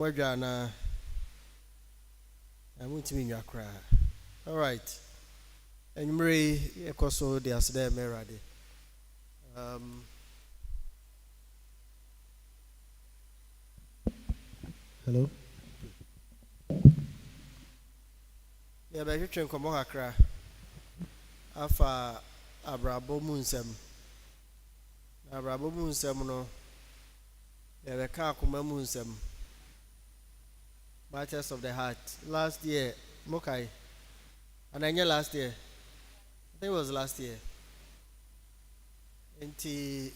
Wajana, I'm going to mean your cry. All right. And Marie, Ekoso, the Asda Merade. Um, Hello? Yeah, but you can come on, cry. Afa Abrabo Munsem. Abrabo Munsem, no. Yeah, can't come Munsem. Matters of the heart. Last year, Mokai. And then last year. I think it was last year. Nti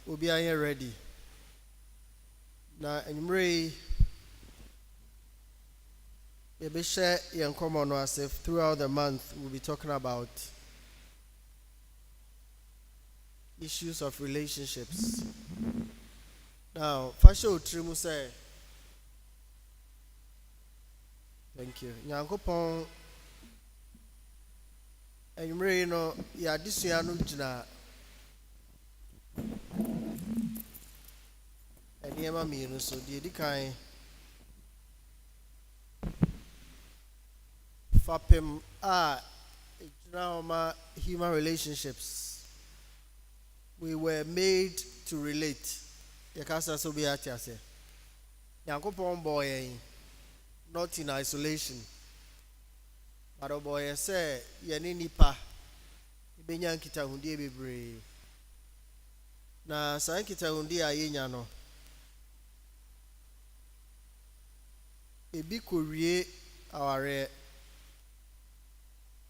obi anye ready na enyumre ye be share yen common no as if throughout the month we'll be talking about issues of relationships. Now fasho trimu say thank you nyankopon enyumre no ya disua no gina enema mienu so de dikan fapem human relationships. We were made to relate. Yakasa so be at yase. Yankopon boy not in isolation. But boy say yani nipa ibenya nkita hundie bebre. Na sa nkita hundie ayenya no. Ebi kowie aware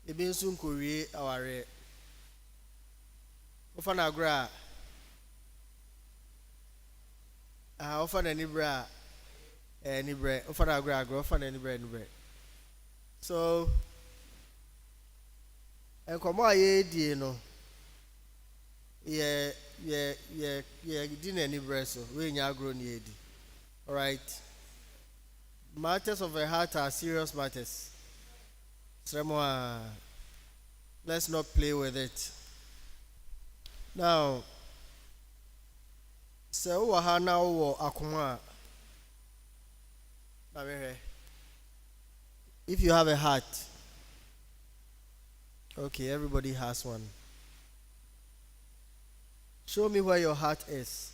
ebi nso nkowie aware ofa na agra ofa na nibra nibre ofa na agra ofa na nibre so enkomo aye die no ye di na nibre so we nya agro ni edi. All right, matters of the heart are serious matters. Let's not play with it. Now, so wahana wo akuma. If you have a heart, okay, everybody has one. Show me where your heart is.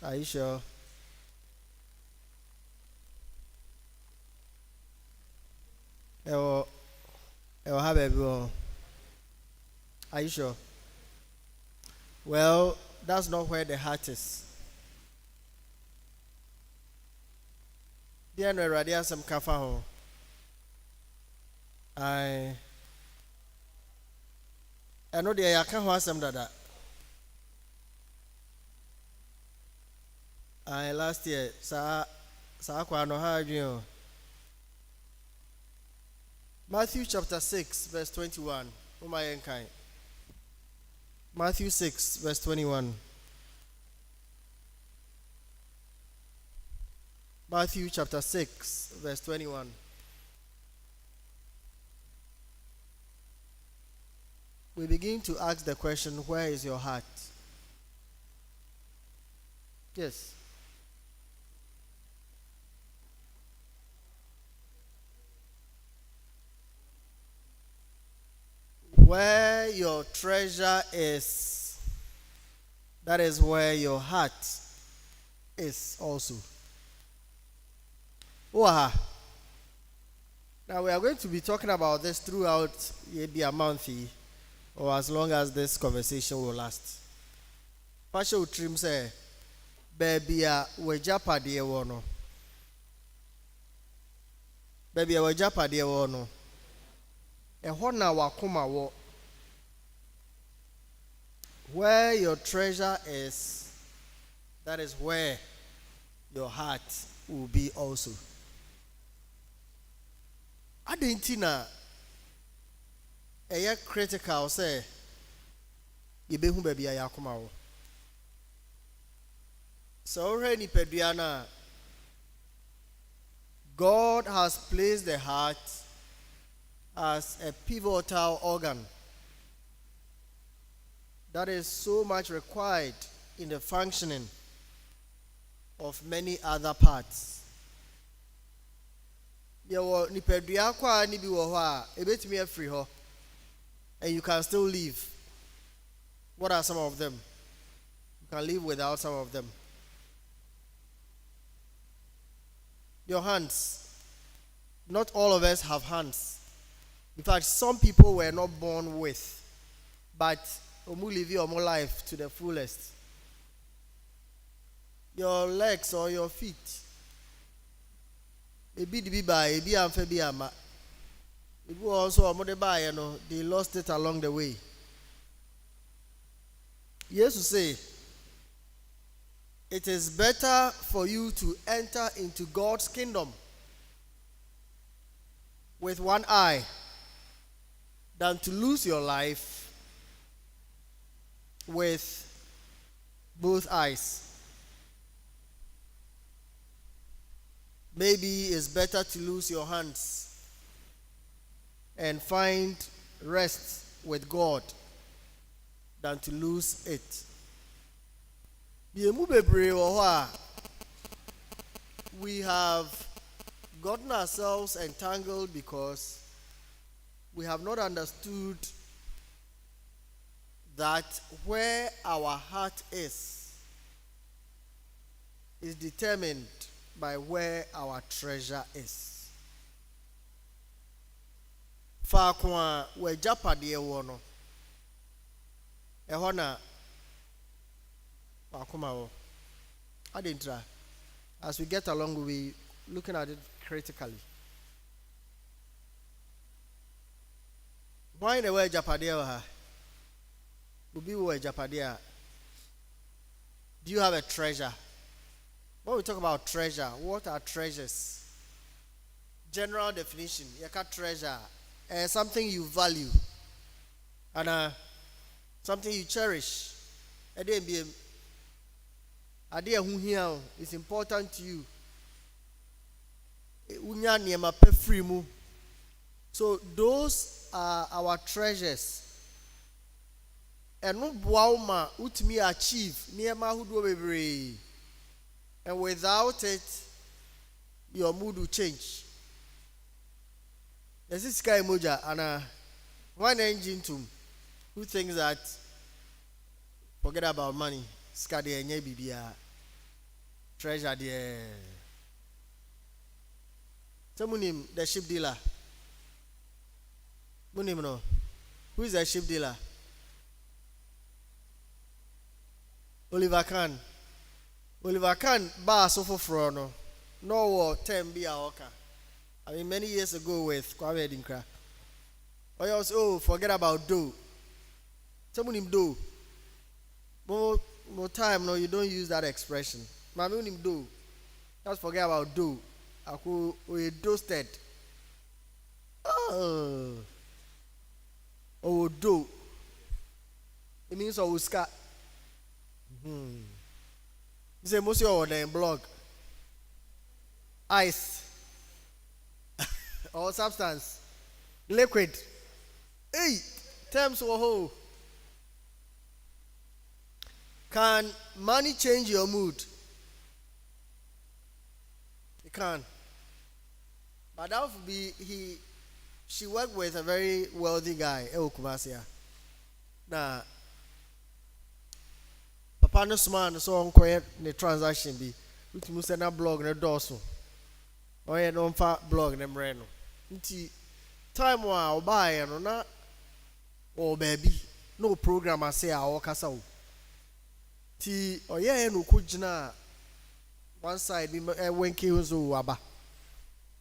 Are you sure? I'll have everyone. Are you sure? Well, that's not where the heart is. Dear no radia some kafa ho. I know the can ho asem dada. Last year sa kwa no ha adwen. Matthew chapter 6 verse 21. Matthew 6 verse 21. Matthew chapter 6 verse 21. We begin to ask the question, where is your heart? Yes. Where your treasure is, that is where your heart is also. Now we are going to be talking about this throughout maybe a month or as long as this conversation will last. Pasha Utrim say, baby, we japadi wono. Baby, we japadi wono. Ehona wakuma wo. Where your treasure is, that is where your heart will be also. Adentina eye critical say yebehu baby ayakoma wo. So ni peduana, God has placed the heart as a pivotal organ that is so much required in the functioning of many other parts. Yawo nipadua kwa ni bi wo ho a ebetumi afiri ho and you can still live. What are some of them? You can live without some of them. Your hands. Not all of us have hands. In fact, some people were not born with, but omu live your life to the fullest. Your legs or your feet. Ebi di bi ba, ebi amfe bi ama. Ebi also omo ba ye no, they lost it along the way. Jesus say, it is better for you to enter into God's kingdom with one eye than to lose your life with both eyes. Maybe it's better to lose your hands and find rest with God than to lose it. We have gotten ourselves entangled because we have not understood that where our heart is determined by where our treasure is. Fakwa we japade wo no. Ehona wakoma wo. Adintra. As we get along, we'll be looking at it critically. Why the way Japadia ha? Ubi we Japadia. Do you have a treasure? When we talk about treasure, what are treasures? General definition, yaka treasure, something you value, and something you cherish. Idea who here is important to you. So those are our treasures. And no boauma utmi achieve near mahudu bebre. And without it, your mood will change. There's this guy Moja and one engine to who thinks that forget about money. Skadi enye bibia treasure there. Someone the ship dealer. Munim no. Who is the ship dealer? Oliver Kahn. Oliver Kahn bar so for no. No war 10 be a oka. I mean many years ago with Kwame Dinkra. Oh, forget about do. Someone him do. More time, no, you don't use that expression. Mami unim do. Just forget about do. Aku we toasted. Oh, do. It means Oska. You say most of your name blog. Ice or substance, liquid. Hey, terms or whole. Can money change your mood? It can. But that would be she worked with a very wealthy guy, Kumasia. Now Papa no man so on quiet the transaction be which must send a blog na doso. Or you don't blog them reno. Nti time wa buy no na oh baby no program I say our kasa. Ti oye no kujina one side bi wenke unzo aba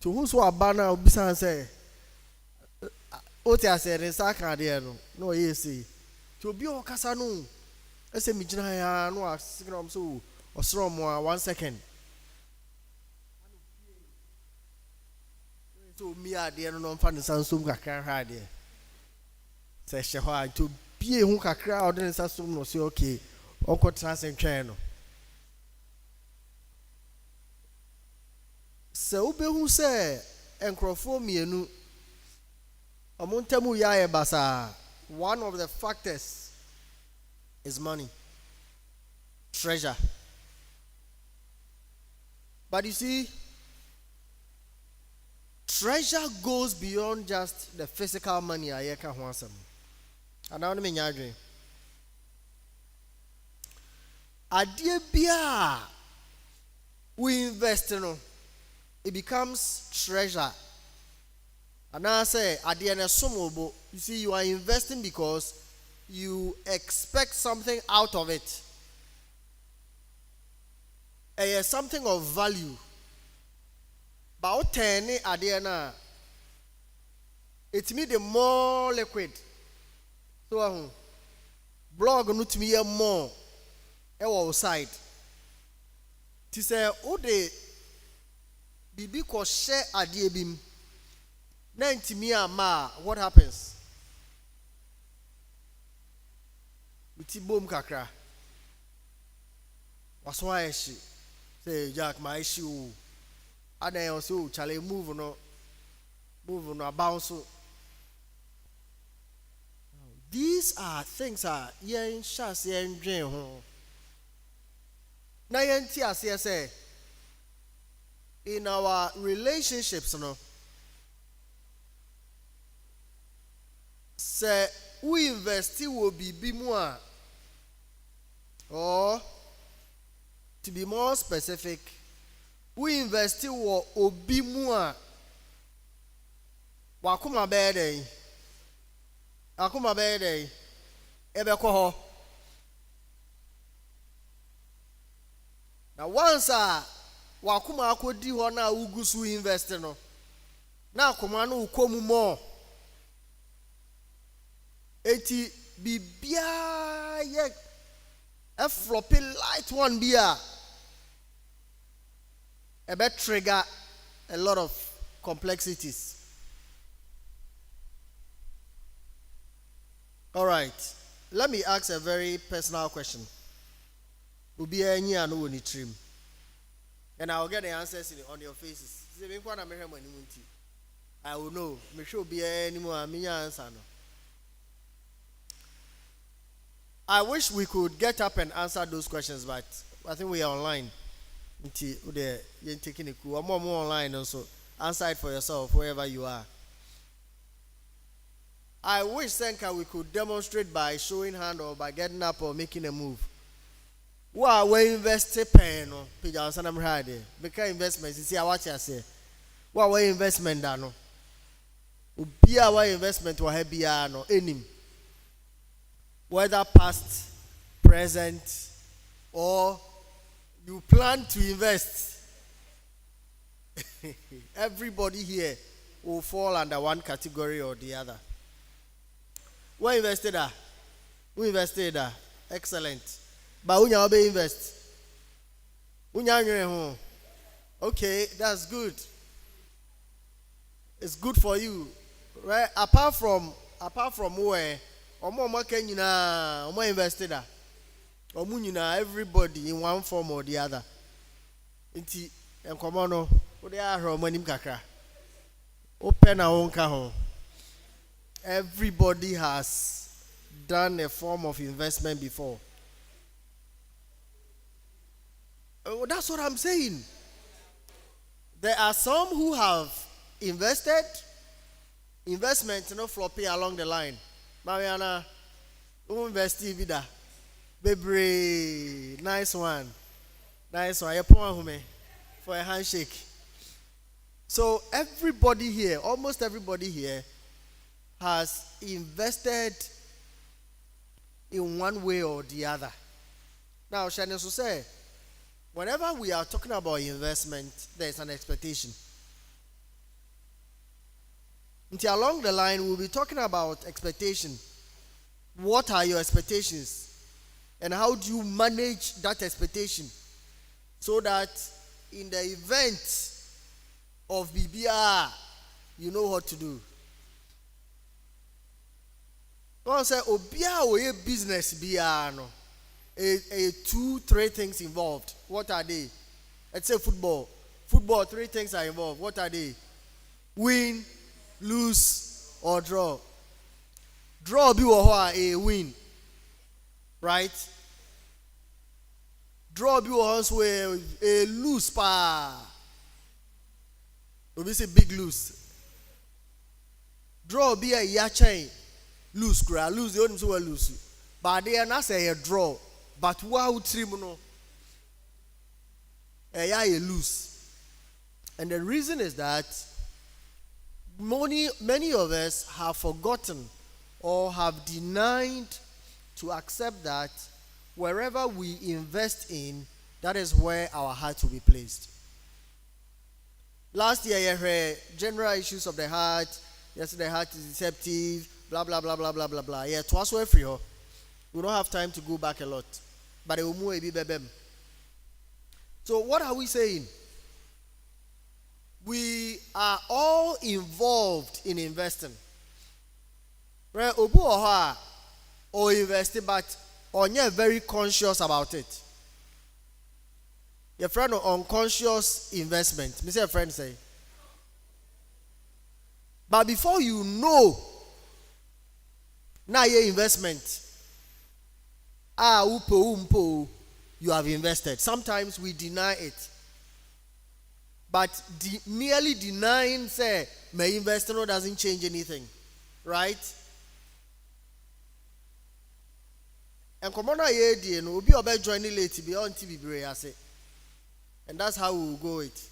to who so aba na obisan say oti asere saka de no ye say to obi o kasa no ese mi gina ya no asigram so osro mo 1 second so mi ade no mfa ne sansum kakra ha de se hye ho to bie hu kakra o de ne sansum no say okay oko transcend no se ubehu se enkrofo mienu omontamu ya e basa. One of the factors is money. treasure. But you see, treasure goes beyond just the physical money I can want some. And I want to mean yadre. Idea bia we invest in it becomes treasure. And I say idea na sumobo. You see, you are investing because you expect something out of it. Something of value. But ten idea na it me the more liquid. So blog no to me more outside. Ti say o de bibi ko share idea bim. Na ntimi ama what happens? Uti bom kakra. Waso ayeshi. Say Jack my issue. Ada also chale move no bounce. These are things are yen shas yen dwen ho. Na yen ti ase say in our relationships no, say we invest will be more, or to be more specific, we invest will obi more. Wakuma bede ebe ko. Now once wakuma akodi ho na ugusu invest no, na akoma no ukomu more. Eti bibia ye a floppy light one beer ebe trigger a lot of complexities. All right, let me ask a very personal question. Ubi any anu ni trim, and I will get the answers on your faces. I will know. Me sure be any more answer no. I wish we could get up and answer those questions, but I think we are online. You're taking a cool. I'm more online also. Answer it for yourself, wherever you are. I wish Senka we could demonstrate by showing hand or by getting up or making a move. Wow, we invest pen no. Pija sana mrade. Because investments, you see, I watch you say. Wow, we investment da no. Ubia our investment wa hebia no enim. Whether past, present, or you plan to invest. Everybody here will fall under one category or the other. Who invested that? Who invested that? Excellent. But who you invest? Okay, that's good. It's good for you, right? Apart from where, invested that. Everybody in one form or the other. Inti enkomono, ode ahro manim kakra. Open our own home. Everybody has done a form of investment before. Oh, that's what I'm saying. There are some who have invested, investment floppy along the line. Mariana, who invested vida? Baby, nice one. Nice one. For a handshake. So everybody here, almost everybody here, has invested in one way or the other. Now, Shane so say, whenever we are talking about investment, there's an expectation. Until along the line, we'll be talking about expectation. What are your expectations? And how do you manage that expectation? So that in the event of BBR, you know what to do. Don't say, Obia or a business BR no. 2-3 things involved. What are they? Let's say football. Football, 3 things are involved. What are they? Win, lose, or draw. Draw be a win. Right? Draw be once a loose pa. We say big loose. Draw be a yachain loose gra lose the only so loose. But they are not say a draw. But wow trim no. A loose. And the reason is that many of us have forgotten or have denied to accept that wherever we invest in, that is where our heart will be placed. Last year, you heard general issues of the heart. Yes, the heart is deceptive, blah, blah, blah, blah, blah, blah, blah. Yeah, twice way free. We don't have time to go back a lot. But it will move a bit. So what are we saying? We are all involved in investing. Right? Or investing, but you're very conscious about it. Your friend unconscious investment. Mr. Friend say. But before you know, now your investment, you have invested. Sometimes we deny it. But merely denying, say, my investor doesn't change anything. Right? And come on, we'll be about joining late, be on TV, and that's how we will go it.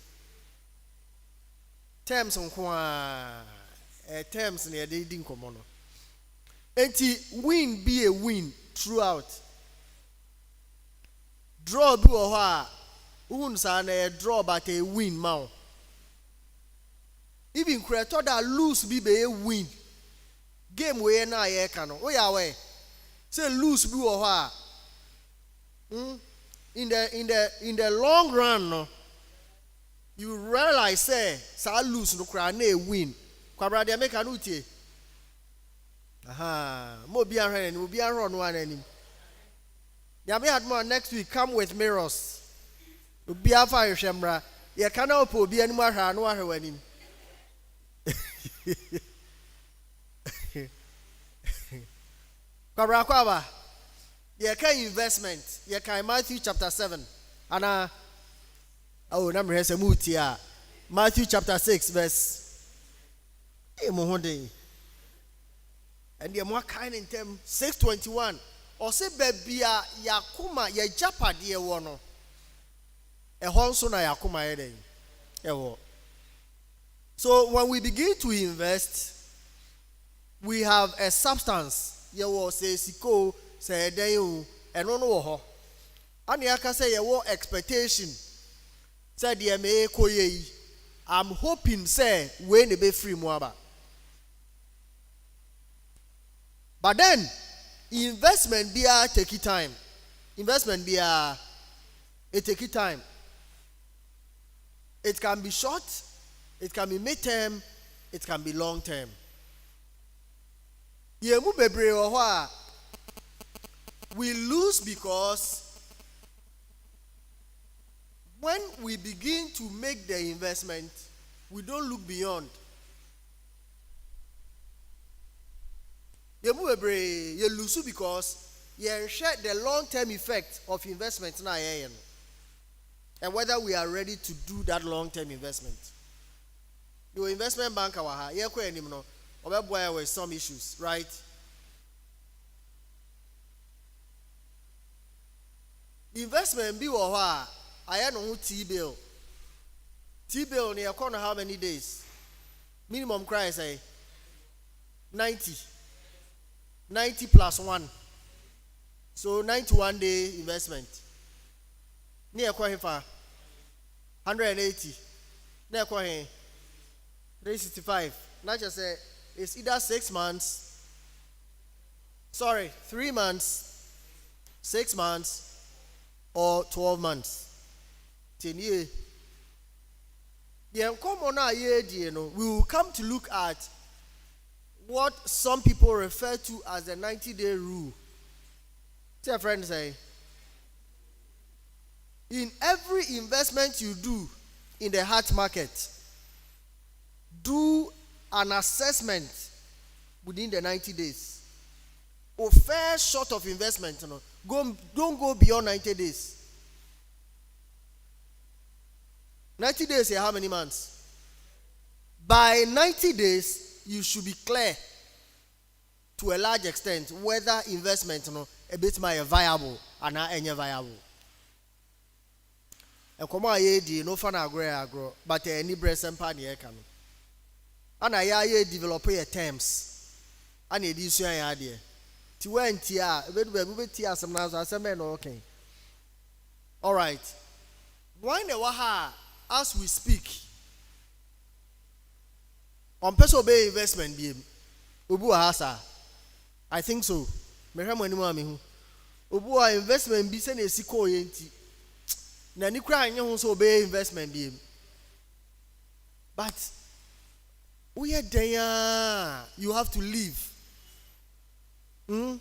Terms on terms near the ding common. And win be a win throughout. Draw be a wounds and a draw but a win mount. Even creator that lose be a win. Game way na ye cano. Oh yeah way. Say lose be a in the long run, no, you realize say lose no cry win. Kwabra de make an utie. Aha, mo be an will be around one any. Ya me had more next week. Come with mirrors. Be a fire shemra. Ya cannot be any more no one winning. Kwabra. You can investment. You can Matthew chapter 7. And number has a mutia. Matthew chapter 6 verse. And the more kind in term 6:21. Or say baby yakuma ya japa de wono. E honso na yakuma eden. Ewo. So when we begin to invest, we have a substance. Yewo say siko say den and no ho. Ani aka say yewo expectation. Say de me koye. I'm hoping say we ne be free moaba. But then investment be take time. Investment be it take time. It can be short, it can be mid-term, it can be long-term. We lose because when we begin to make the investment, we don't look beyond. You lose because you share the long-term effect of investment now, and whether we are ready to do that long-term investment. Your investment banker, with some issues, right? Investment be I know T-bill. T-bill near corner how many days? Minimum cry say 90. 90 plus 1. So 91 day investment. Near Quahifa 180. Near Quahin 365. Not just say it's either 6 months. 3 months, 6 months, or 12 months. 10 years. We will come to look at what some people refer to as the 90-day rule. See a friend say, in every investment you do in the heart market, do an assessment within the 90 days. Or fair short of investment, don't go beyond 90 days. 90 days here, how many months? By 90 days, you should be clear to a large extent whether investment a bit more viable and not any viable. And come on, ye no fun agro, but any breast and pan ye can. And I develop your terms. And it is your idea. To went here, we tia some now, as a man, okay. All right. Why the waha as we speak on person obey investment be ubu hasa? I think so. Mehra mo ni mo ami hu ubu investment bi se na esiko yenti na ni kra anye ho so obey investment bi but we are there. You have to leave. You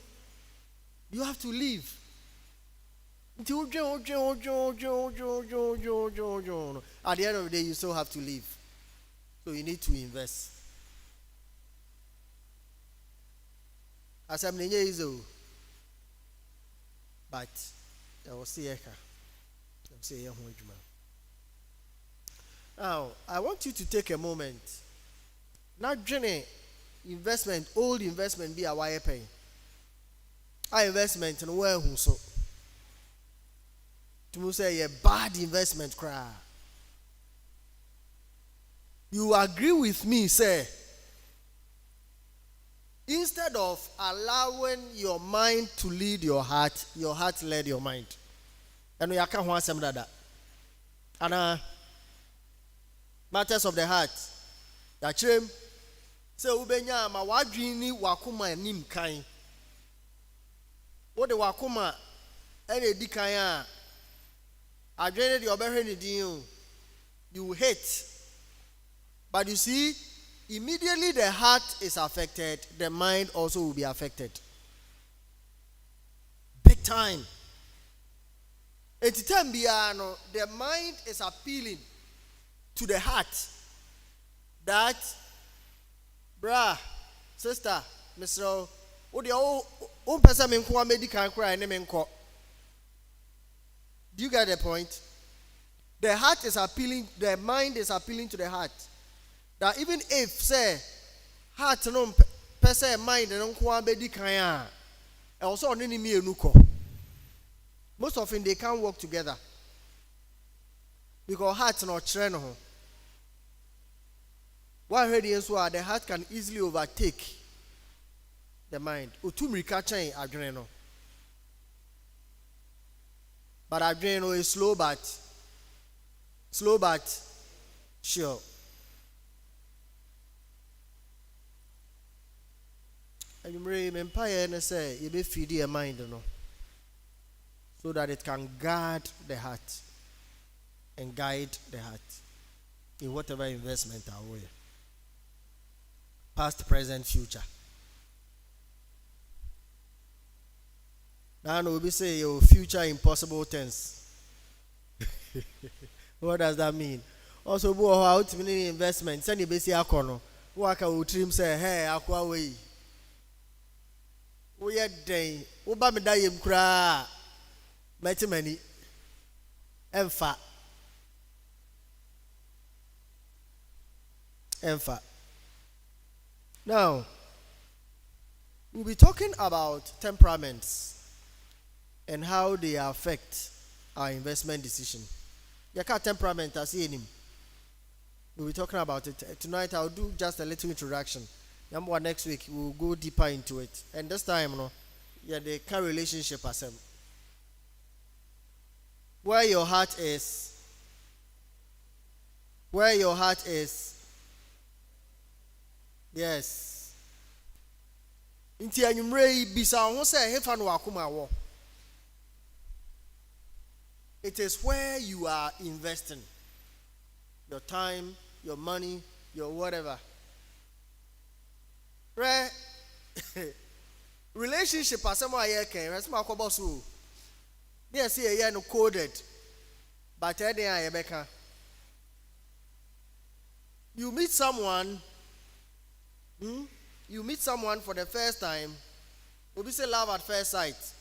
have to leave. At the end of the day, you still have to leave. So you need to invest. As I'm saying, but I will see you. Now, I want you to take a moment. Not journey investment, old investment be a wire paying. Our investment and where who so. To say a bad investment cry. You agree with me, say, instead of allowing your mind to lead your heart led your mind. And we can't want some that. And matters of the heart. That chim say ubenya ma wadwini wakoma nim kan. What the wakoma ene di kan a adwene de obehwe ne din you hate. But you see, immediately the heart is affected, the mind also will be affected. Big time. The mind is appealing to the heart that, brah, sister, Mr. Do you get the point? The heart is appealing, the mind is appealing to the heart. That even if, say, heart no person mind and unquabedi kaya, also on any mere nuko. Most often they can't work together because heart's not trained. What heard is why the heart can easily overtake the mind. Utumrika chain adrenal. But adrenal is slow but sure. And you may empire and say you may feed your mind, so that it can guard the heart and guide the heart in whatever investment are way. Past, present, future. Now we say your future impossible tense. What does that mean? Also, go out to many investments. Send you basi akono. Waka utrim say, hey, akwa way. We are day. Uba me da yem kra. Mighty many. Emfa. Now, we'll be talking about temperaments and how they affect our investment decision. Yaka temperament as in him. We'll be talking about it. Tonight I'll do just a little introduction. Number next week we'll go deeper into it. And this time, the car relationship as where your heart is. Yes. Inti anyumre bisa ho say hefa no akoma wo. It is where you are investing your time, your money, your whatever. Right? Relationship asemo ayeke, resma akobo so. They say no coded. But you meet someone for the first time. We say love at first sight.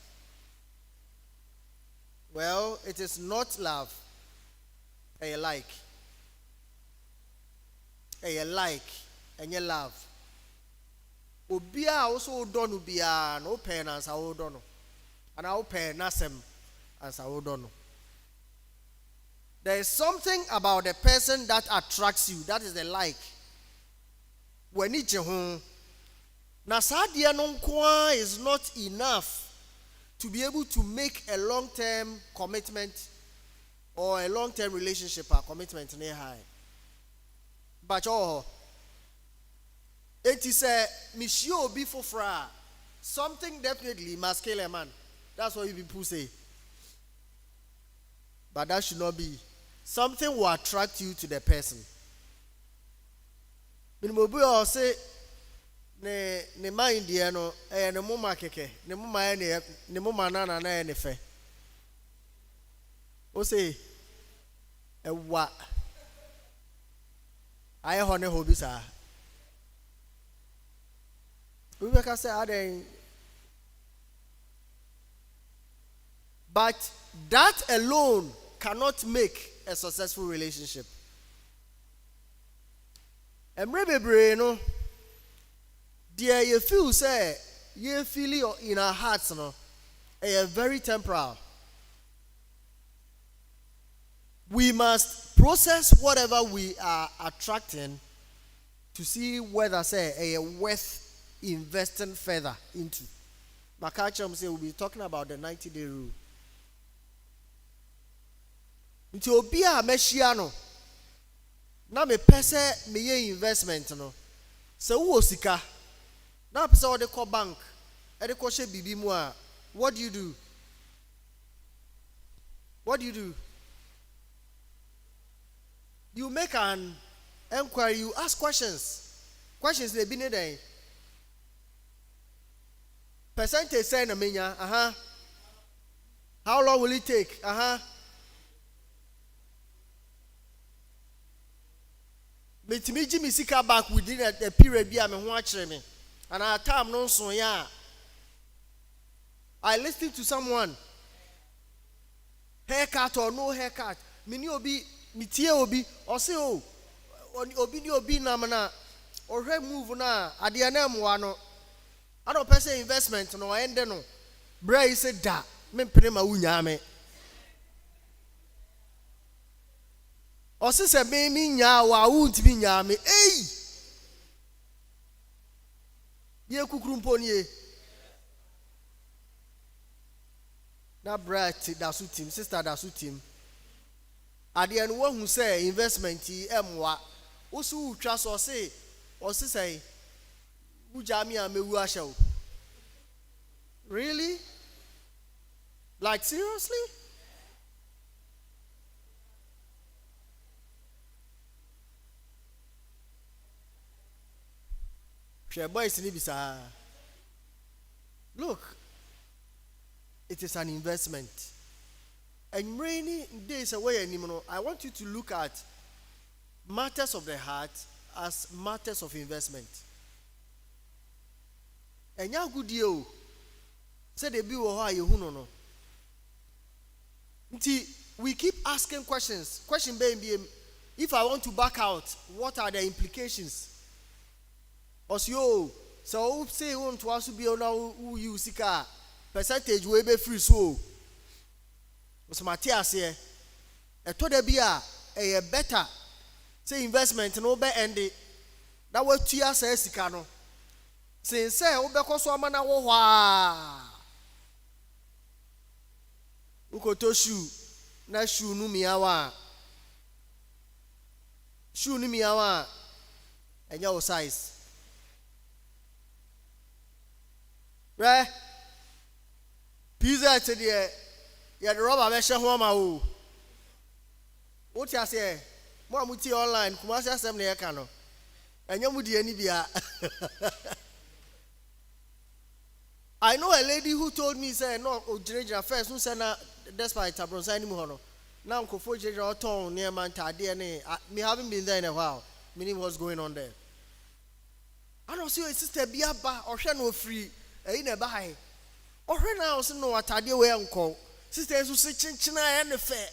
Well, it is not love. I like. a like and your love. Obia also don't be no pen as I would know. And I'll pay Nasem as I would know. There is something about the person that attracts you. That is the like. When it's home, Nasadia Nonkwa is not enough to be able to make a long-term commitment or a long-term relationship or commitment near high. But it is a mission before fra. Something definitely must kill a man. That's what people say. But that should not be. Something will attract you to the person. Minimobu say ne mind the no ne mama keke ne mama ne mama na ne fe. O say ewa aye ho ne ho bi sa. We can say aden. But that alone cannot make a successful relationship. Emre bebre no dear you feel say you feel in our hearts no very temporal. We must process whatever we are attracting to see whether say worth investing further into. Makacham say we'll be talking about the 90-day rule. Nti obi a mehia no na me pese me ye investment no se wo sika na pese wo de ko bank e de ko hye bibi mu a what do you do? What do you do? You make an inquiry, you ask questions. Questions they be ne percentage say na menya how long will it take? Metimi gi me sika back within a period bi a me ho akere me. And at time no so ya. I listened to someone. Haircut or no haircut. Me ni obi me tie obi or say obi ni obi na mana or move na ade na mo no. I don't pay investment no end no. Bra yi say da me mpene ma wunya me. Osi se me mi nya wa wuntimi nya me ye kukuru mpo ni e na bright da su team sister da su team ade no hu say investment yi emwa osu utwa so say osi say uja mi amewu ahyew. Really? Like seriously? Look, it is an investment. And rainy days away, I want you to look at matters of the heart as matters of investment. And ya good deal. Say the bill or you no. We keep asking questions. Question baby, if I want to back out, what are the implications? Osio, so say want to also be on who you seek a percentage way be free so. Was Matthias here? A to be a better say investment no be ended. That what Tia says Sikano. Since say Obekoso Amana wa Ukoto shoe na shoe no miawa. Shoe no miawa and your size. Right? Pizza to the rubber measure home. What you say? More muti online, commercial assembly cano. And you would any bia. I know a lady who told me, say, no, first, who said, despite Tabron Sani Muhono. Now, Uncle Fojo or town near Manta DNA. Me haven't been there in a while, meaning what's going on there. I don't see your sister be a bar or no free. In a buy. Or her now, no, what I do, uncle. Sisters who say chinchina and the fair.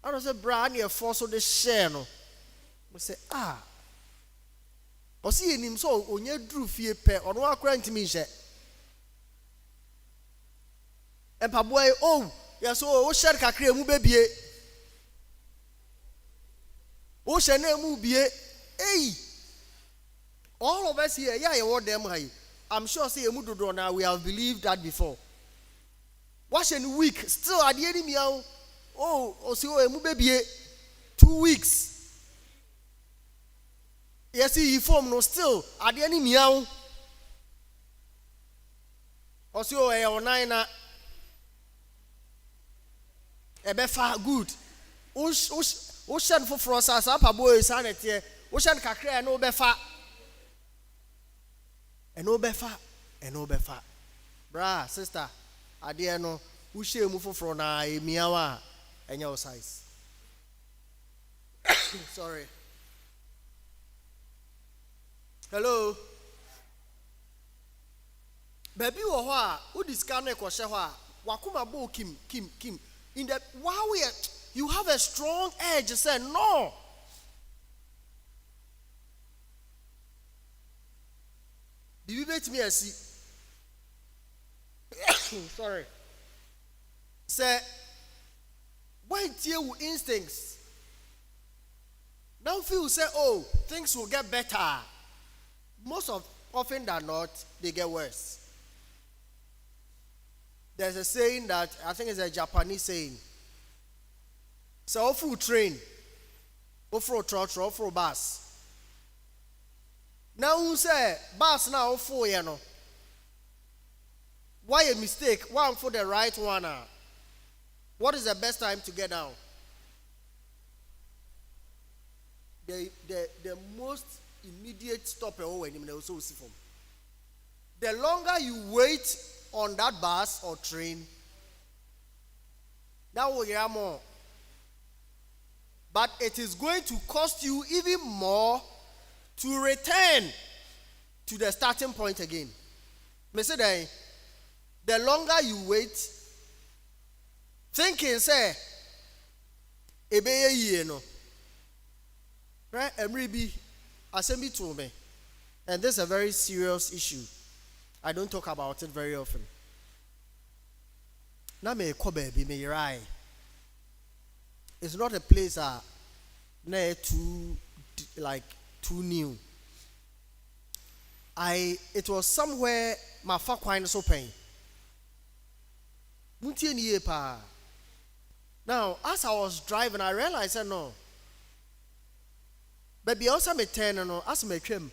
I don't say brand near force of the share. No, say o see enim so onye duru fie pe ono akora ntimi hye empaboy yes o share kakra mu bebie o share na mu bie all of us here yeah what them high I'm sure say emu dodo now we have believed that before wash in week still at the enemy o see o emu bebie 2 weeks yes he form no still at the enemy o see o e o nine na ebefa good o shen for process apa boy sanete o shen kakra na obefa enobefa bra sister ade no wo shemu foforo na emiawa enya o size sorry hello baby wo ho a wo disca na ekwo hye ho a wakoma bo kim in the wow you have a strong edge say no bibi betimi asi sorry say when tie wo instincts now feel say things will get better most often than not they get worse. There's a saying that I think it's a Japanese saying. So off train, off trotro, off bus. Now who say bus now off you know? Why a mistake? One for the right one. What is the best time to get down? The most immediate stop when you also see from. The longer you wait on that bus or train, that will get more. But it is going to cost you even more to return to the starting point again. The longer you wait, thinking say, ebeye no, right? Emribi, assembly to me, and this is a very serious issue. I don't talk about it very often. Na me kobe be me rai. It's not a place too new. It was somewhere my fa kwine so pain. Muntie ni pa. Now, as I was driving, I realized that no. Baby also me turn no as me twem.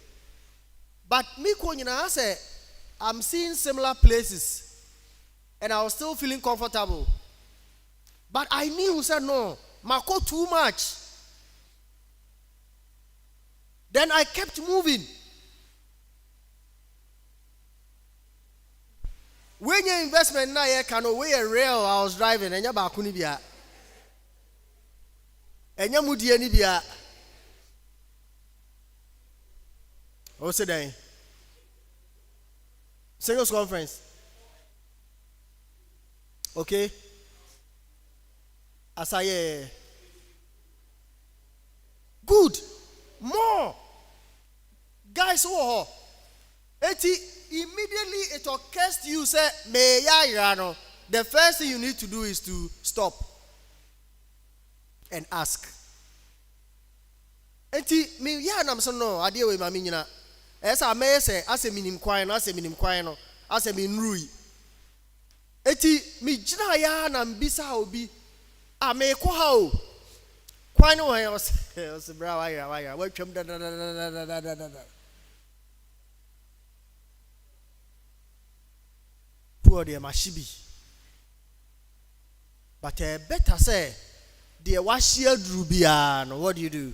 But me ko nyina say I'm seeing similar places and I was still feeling comfortable. But I knew said no, Mako too much. Then I kept moving. When your investment na ye can away a rail I was driving and ba kuni bia. Enya mudie ni bia. O say then. Singles conference. Okay. Asaye. Good. More. Guys, who immediately it occurs to you, say, the first thing you need to do is to stop and ask. Eti me ya nam so no ade we ma me nyina. Esa me say ase minim kwan no ase minim kwan no ase me nrui. Eti me gina ya na mbisa obi a me ko ha o. Kwan no he os bra wa ya wa twam da. Poor de mashibi. But better say the wa share drubia no what do?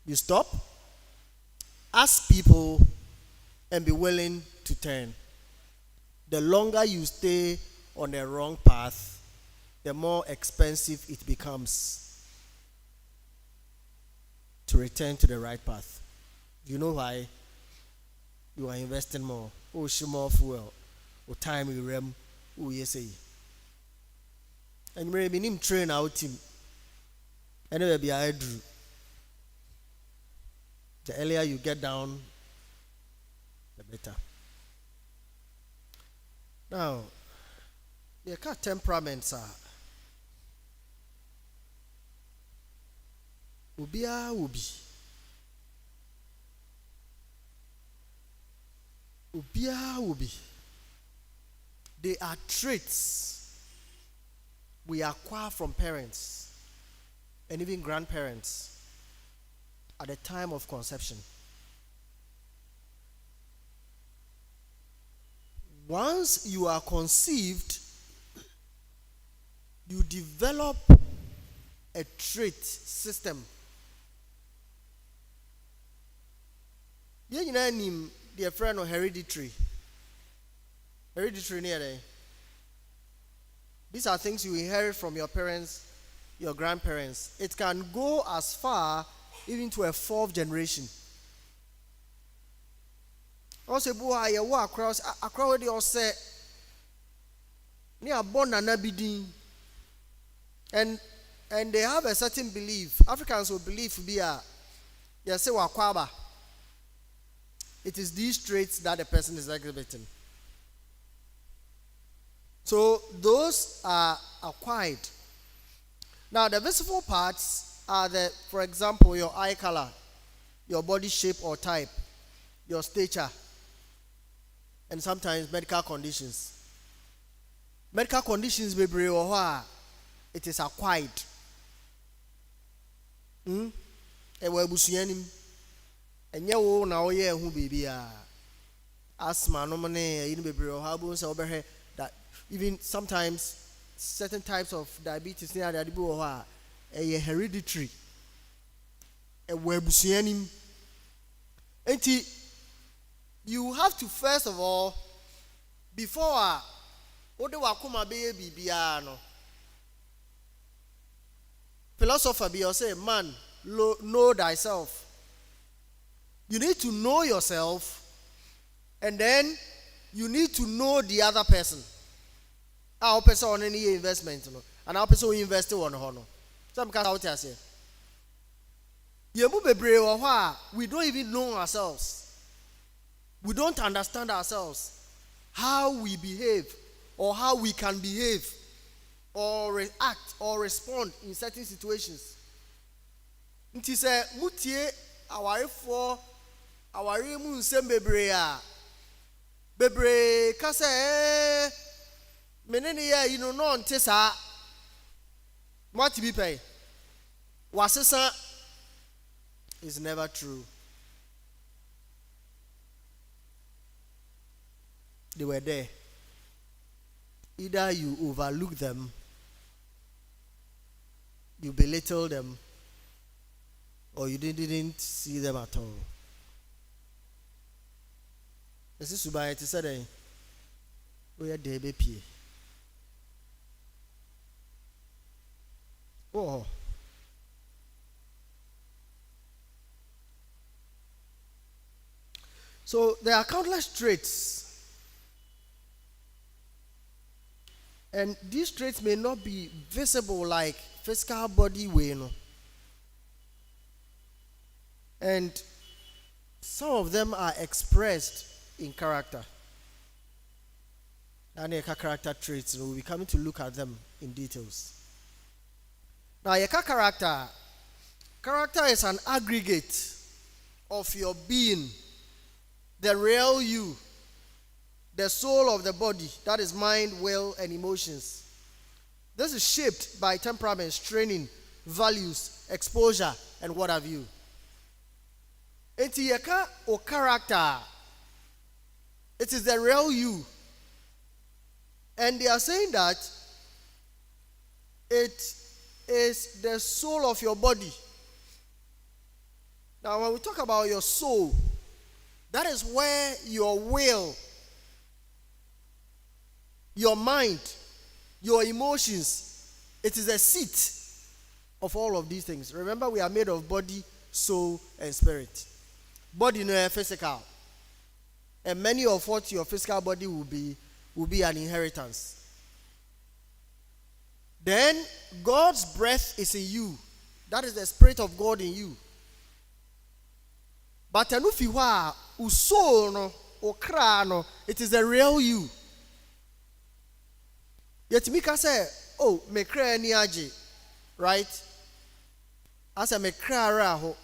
You stop, ask people, and be willing to turn. The longer you stay on the wrong path, the more expensive it becomes to return to the right path. You know why? You are investing more. Oh, more fuel. Oh, time you rem. Oh, yes, say. And maybe him train our team. Anyway, be I drew. The earlier you get down, the better. Now, your temperaments are ubia ubi. Ubia ubi. They are traits we acquire from parents and even grandparents at the time of conception. Once you are conceived, you develop a trait system. You know, dear friend, of hereditary. Hereditary near there. These are things you inherit from your parents, your grandparents. It can go as far even to a fourth generation. Also, boy, you walk across the ose near born and abiding, and they have a certain belief. Africans will believe be a say wakwaba. It is these traits that the person is exhibiting. So those are acquired. Now the visible parts are for example, your eye color, your body shape or type, your stature, and sometimes medical conditions. Medical conditions bebree wɔ hɔ a it is acquired. Ɛwɔ abusua nim. Ɛnyɛ wo na woyɛ ɛho biribi a. Asthma no ne ɛyi no bebree wɔ hɔ a bo sɛ wobɛhwɛ that even sometimes certain types of diabetes ne ade bi wɔ hɔ a ɛyɛ hereditary. Ɛwɔ abusua nim. Enti you have to first of all, before ode wakoma beye bibia no, philosopher be say, man, know thyself. You need to know yourself, and then you need to know the other person. Our person on any investment, and our person who invested on honor. Some kind out here say, we don't even know ourselves. We don't understand ourselves, how we behave or how we can behave or react or respond in certain situations. Nti se mutie awarefo aware mu nsem bebre ka se menene ya yi no nte saa mati bi pay wasesa is never true. They were there. Either you overlook them, you belittle them, or you didn't see them at all. This is Subaya to say, we are there, baby. Oh. So there are countless traits. And these traits may not be visible like physical body way, and some of them are expressed in character. And character traits, we'll be coming to look at them in details. Now, character is an aggregate of your being, the real you, the soul of the body, that is mind, will, and emotions. This is shaped by temperaments, training, values, exposure, and what have you. Enti or character, it is the real you. And they are saying that it is the soul of your body. Now, when we talk about your soul, that is where your will, your mind, your emotions, it is a seat of all of these things. Remember, we are made of body, soul, and spirit. Body no physical. And many of what your physical body will be an inheritance. Then God's breath is in you. That is the Spirit of God in you. But anu fi hɔ a wo soul no okra no, it is the real you. Yetimi ka say, oh, me kra ni agye, right? As a me kra ra ho.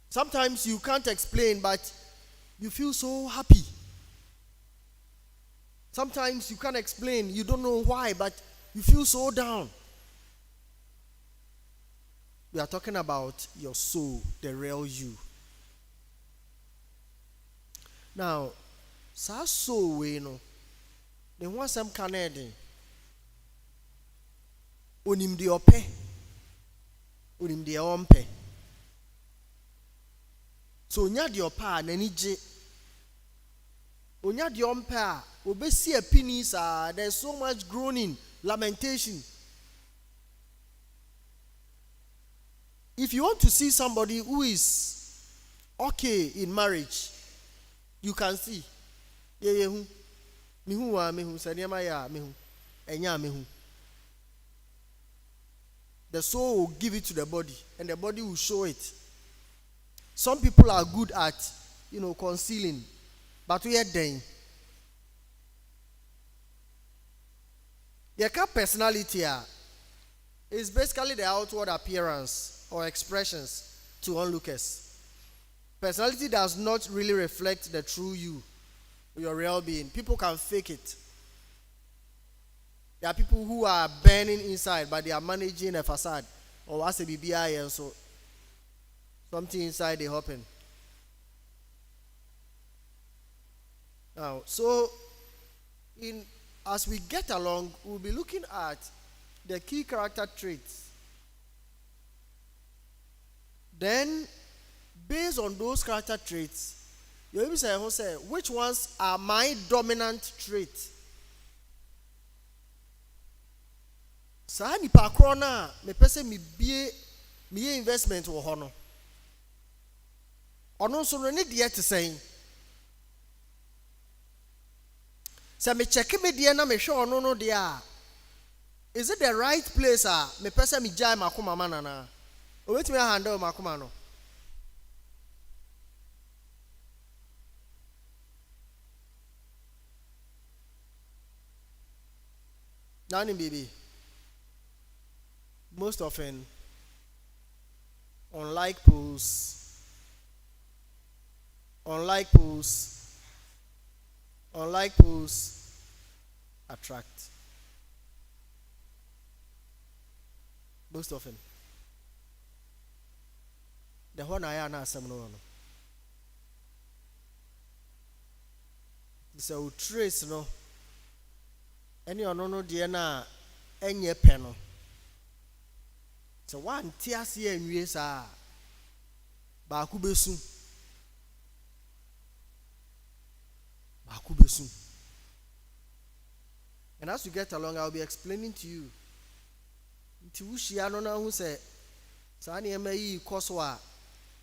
Sometimes you can't explain, but you feel so happy. Sometimes you can't explain, you don't know why, but you feel so down. We are talking about your soul, the real you. Now, sa soul we no, the one some Canadian. Onim de ope, onim de ompe. So nya de opa nani je. Onya de ompe a obesi a penis there's so much groaning, lamentation. If you want to see somebody who is okay in marriage, you can see. Yehu. Mihu wa mihu saniyama ya mihu. Enya mihu. The soul will give it to the body, and the body will show it. Some people are good at, concealing, but we are dying. Your personality is basically the outward appearance or expressions to onlookers. Personality does not really reflect the true you, your real being. People can fake it. There are people who are burning inside, but they are managing a facade. Or as a BBI, and so something inside they happen. Now, so as we get along, we'll be looking at the key character traits. Then, based on those character traits, you will say, which ones are my dominant traits? Saa nipa kro na me pese me bie me investment wo ho no. Ono so no ne de te sen. Sa me check me de na me hwe ono no de a. Is it the right place me pese me jai makoma ma na. O wetimi handle makoma no. Nani baby. Most often, unlike posts attract. Most often. The one I am not some no. So trace no. Any no dear na any penno. So one tiasi and yes Bakubesu. And as we get along, I'll be explaining to you. Ntiwushi anona who say Sani emayi koswa.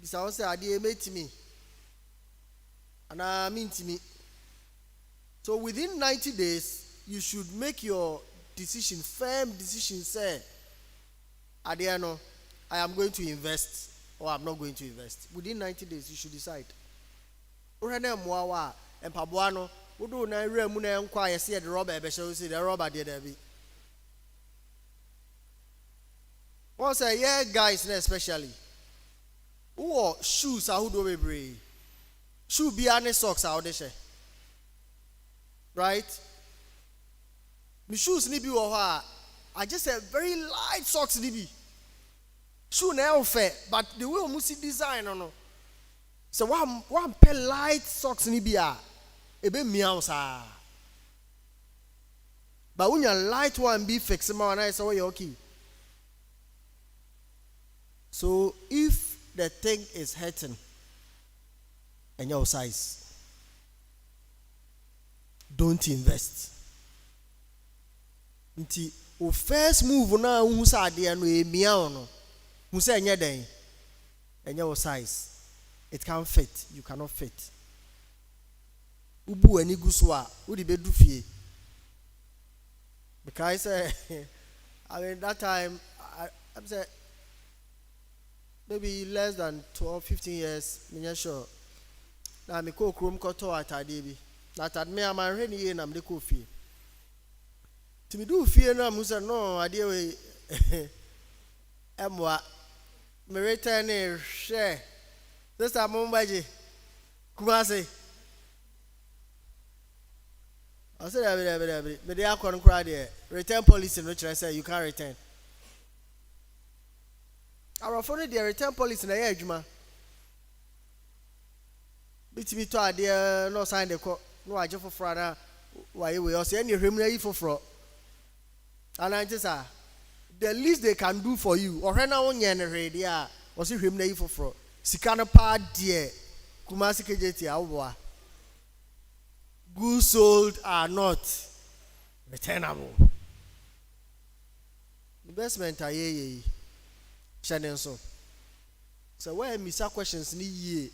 This I say adi emeti me. And I mean to me. So within 90 days, you should make your decision, firm decision, say Adiano, I am going to invest or I'm not going to invest. Within 90 days, you should decide. Urene mwawa empabuano udu na ire mu na nkwa yesi the robber be show see the robber there be. One say yeah guys especially. Who shoes are who do we bring? Shoe be any socks out there. Right? My shoes ni bi wo ho I just said very light socks ni bi. Shoe na fair, but the way we see design no. So one pair light socks ni bi a ebe miao sa. But when your light one be fixed ma na say you okay. So if the thing is hurting and your size, don't invest. Nti o first move na hu sa de no e miao no. Hu say enye den. Enye your size. It can't fit. You cannot fit. Ubu ani guswa, udi bedu fie. Because I mean that time I'm say maybe less than 12, 15 years, I'm sure. Now I go chrome koto at Adibi. Not at me, I'm a rainy and I'm the coffee. To me, do fear no, Musa, no, I dear way. Emwa, me return share. This time, Mumbai, Kumasi. I said, but they are going to cry there. Return policy, which I say you can't return. Our phone, the return policy in the edge, man. Bitimi to idea no sign the court, no, I just for Frada. Why we also any remuneration for fraud. And I just the least they can do for you, or Rena on Yaneradia, was it remuneration for fraud. Sikana pa dear, Kumasi Kejeti, Awa. Goods sold are not returnable. Investment are ye, Shannon so. So, where Missa questions ni ye?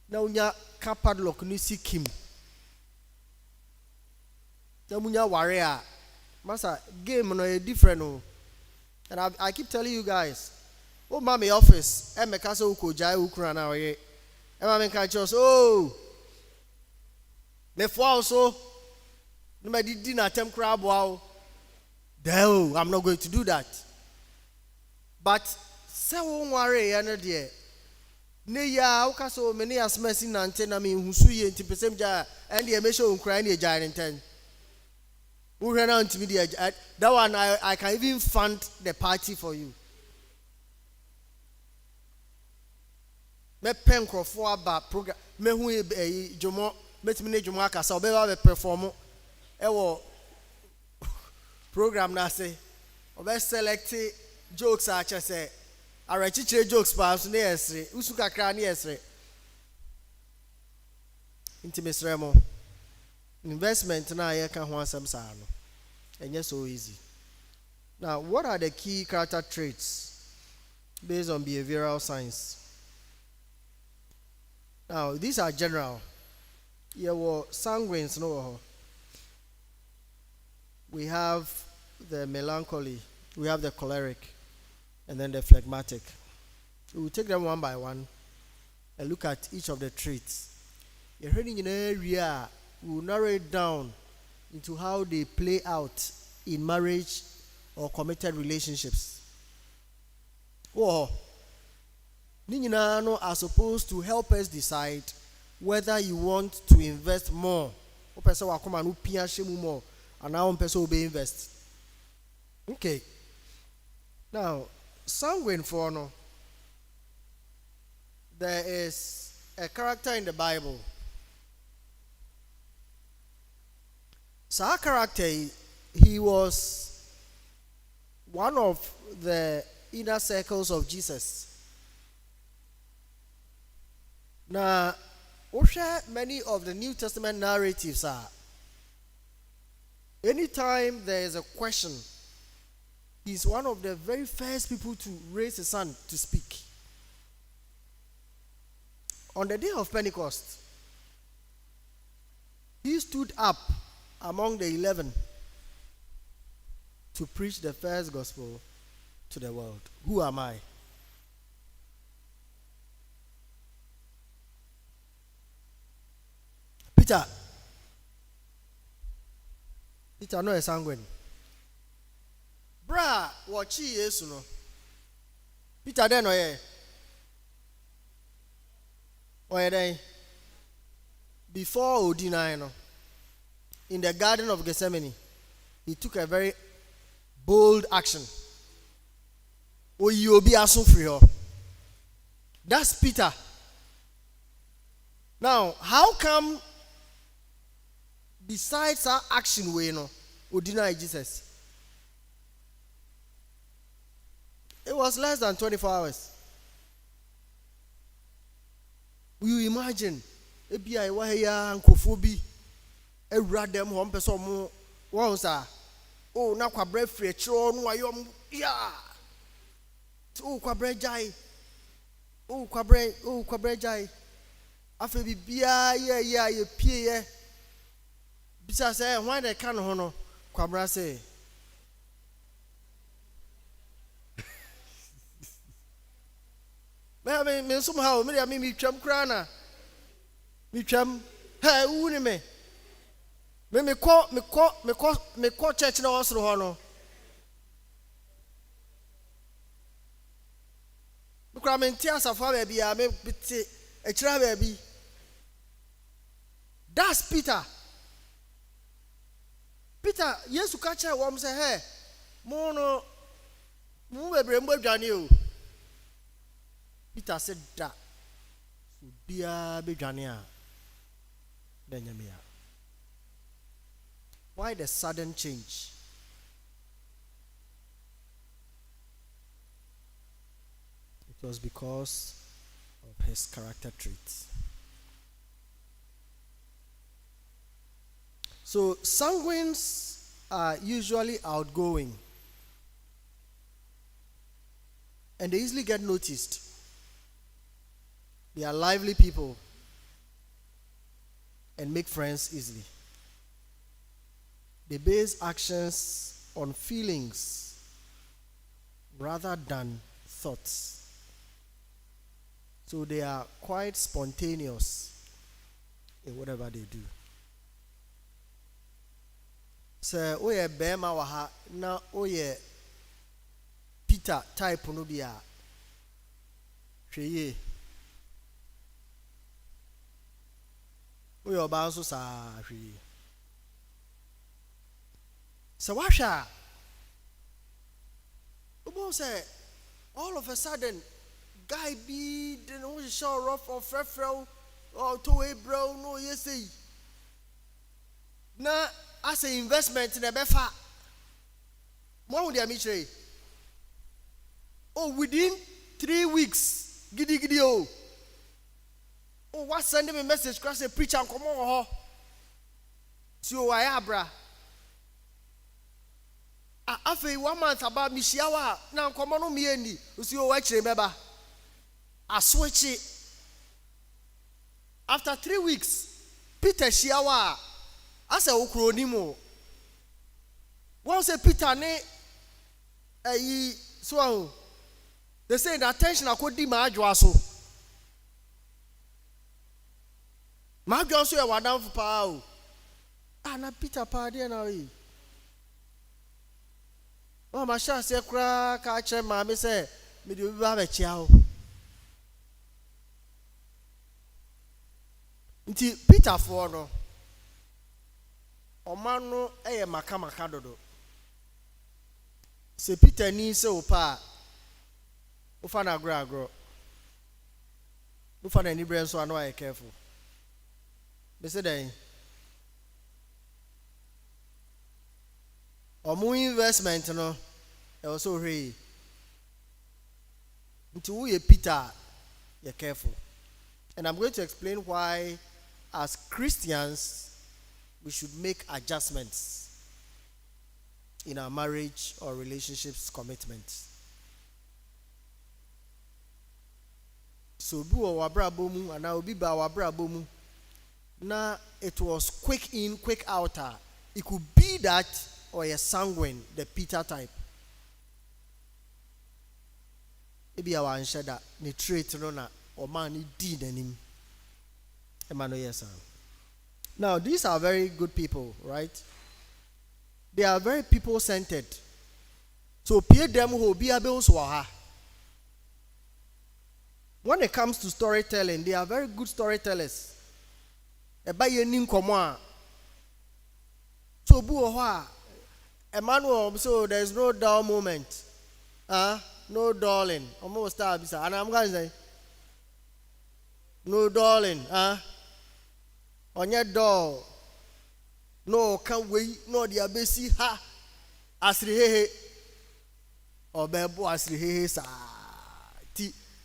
Now, ya capadlock ni seek him. Now, munya warrior. Master, game no different. And I keep telling you guys, oh, mommy office, and my castle uko jai ukrana oye. And my catch us, oh. Me for so no me did dinner tem crab wow. No, I'm not going to do that. But say won worry ya there. Ne ya uka so many as mercy nante na me husu ye nti pesem ja and the measure on cry ne ja nten. Who ran out to me that one I can even fund the party for you. Me pen crofo aba program me hu jomo metimi jomo akasa obeba be perform ewo program na say obe select jokes a che say arachichire jokes pa so na yesre usu kakra na yesre intimate mo investment na ye ka ho asem sa no enye so easy. Now, what are the key character traits based on behavioral science? Now, these are general. Here were sanguines, no. We have the melancholy, we have the choleric, and then the phlegmatic. We will take them one by one and look at each of the traits. You're heading in an area, we will narrow it down into how they play out in marriage or committed relationships. Oh, Ninginano are supposed to help us decide whether you want to invest more. O person will come and upia shemu more, and now one person will be invest. Okay. Now, sanguine for no. There is a character in the Bible. So our character, he was one of the inner circles of Jesus. Now, many of the New Testament narratives are, anytime there is a question, he's one of the very first people to raise his hand to speak. On the day of Pentecost, he stood up among the 11 to preach the first gospel to the world. Who am I? Peter no a sanguine. Bra, watch Yesu no. Peter then oye. Oye then. Before Odina no. In the Garden of Gethsemane, he took a very bold action. That's Peter. Now, how come besides our action we deny Jesus? It was less than 24 hours. Will you imagine? ABI wahaya ankofobi ewura dem ho mpeso mo won sa oh na kwabre free chiro no ayom ya oh kwabre jai afa bibia ye pie ye bisa say when they can ho no kwabra say Me somehow me twam krana. Me twam. Hey, uni me. Me call church na osro ho no. Me kra me ntia safa ba bia me bite e kira ba bi. That's Peter. Peter, Yesu ka kire wo say, "Hey, mo no mo bebre mbo adwane o." Peter said, "Da. So bia be dwane a benyame a." Why the sudden change? It was because of his character traits. So sanguines are usually outgoing and they easily get noticed. They are lively people and make friends easily. They base actions on feelings rather than thoughts. So they are quite spontaneous in whatever they do. So oye bema waha na oye Peter type no bia hweye oye oba nso sa hweye so washa obo say all of a sudden guy be the no show rough or frefrel or to a bro no yesi na as an investment in a befa. More with the oh, within 3 weeks, giddy oh. Oh, what send him a message? Cause a preacher come on, so Debrah. After 1 month about Mishiawa, now come on me any. You see, watch remember. I switch it. After 3 weeks, Peter Shiawa. Asa ukronimo. Once a Peter ne so they say the attention akodi ma adwaso. Ma adwaso e wadam pa o. Na Peter pa de na we. O ma sha se kra ka kire ma me say me de obi ba chia o. Nti Peter for no Omano eye makamaka dodo. Se Peter ni se opa. Ofa na agro. Ofa na ni brain so ano aye careful. Be say den. Omo investment no e also hwe. Nti wo ye Peter, ye careful. And I'm going to explain why as Christians we should make adjustments in our marriage or relationships commitments. So bi wo wabra bomu ana obi ba wabra bomu na it was quick in quick out. It could be that or a sanguine, the Peter type. Ebi awa anshada ni trait no na o man ni di nanim. Emmanuel yes sir. Now, these are very good people, right? They are very people-centered. So, peer them who be able to. When it comes to storytelling, they are very good storytellers. So, Emmanuel, so there is no dull moment. No dulling. Almost start. And I'm going to say, no dulling. On your door, no can't wait, no the abesi ha asrihe or bebo asrihe sa.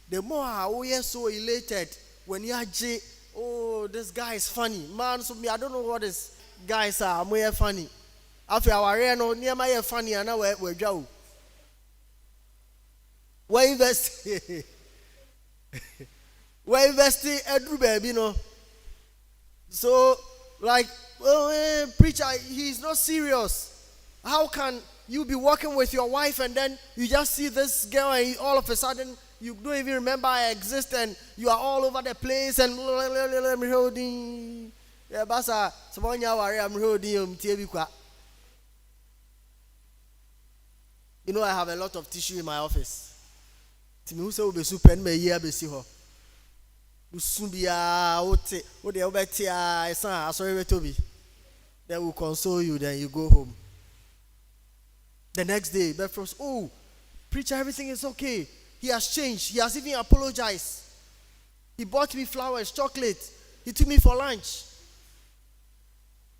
The more we are so elated when you are oh, this guy is funny, man. So me, I don't know what this guys are. I'm funny. After our no near my funny, and now we're Joe. We invest, we investing every baby, you know. So, like, preacher, he's not serious. How can you be working with your wife and then you just see this girl and all of a sudden you don't even remember I exist, and you are all over the place, and I'm holding. Yeah, basa. Someone ya worry, I'm holding you. You know, I have a lot of tissue in my office. Timi who say we be super and me year be see her. Usubia, what the obetia, son, sorry to be. They will console you, then you go home. The next day, Bedfrost, oh, preacher, everything is okay. He has changed. He has even apologized. He bought me flowers, chocolate. He took me for lunch.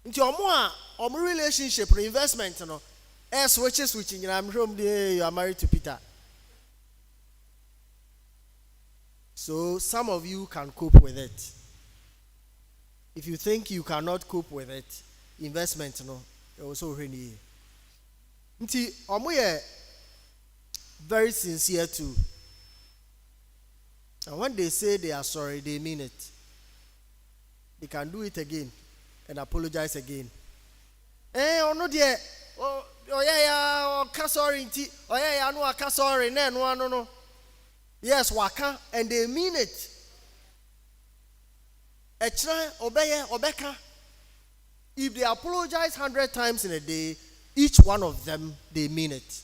Into your relationship, investment, you know. Switching, and I'm home there. You are married to Peter. So some of you can cope with it. If you think you cannot cope with it, investment, you know, it also really. Nti omo very sincere too. And when they say they are sorry, they mean it. They can do it again and apologize again. No dear. Oh yeah, oh sorry, oh yeah, no sorry, no. Yes, waka, and they mean it. Echra obeye obeka. If they apologize 100 times in a day, each one of them, they mean it.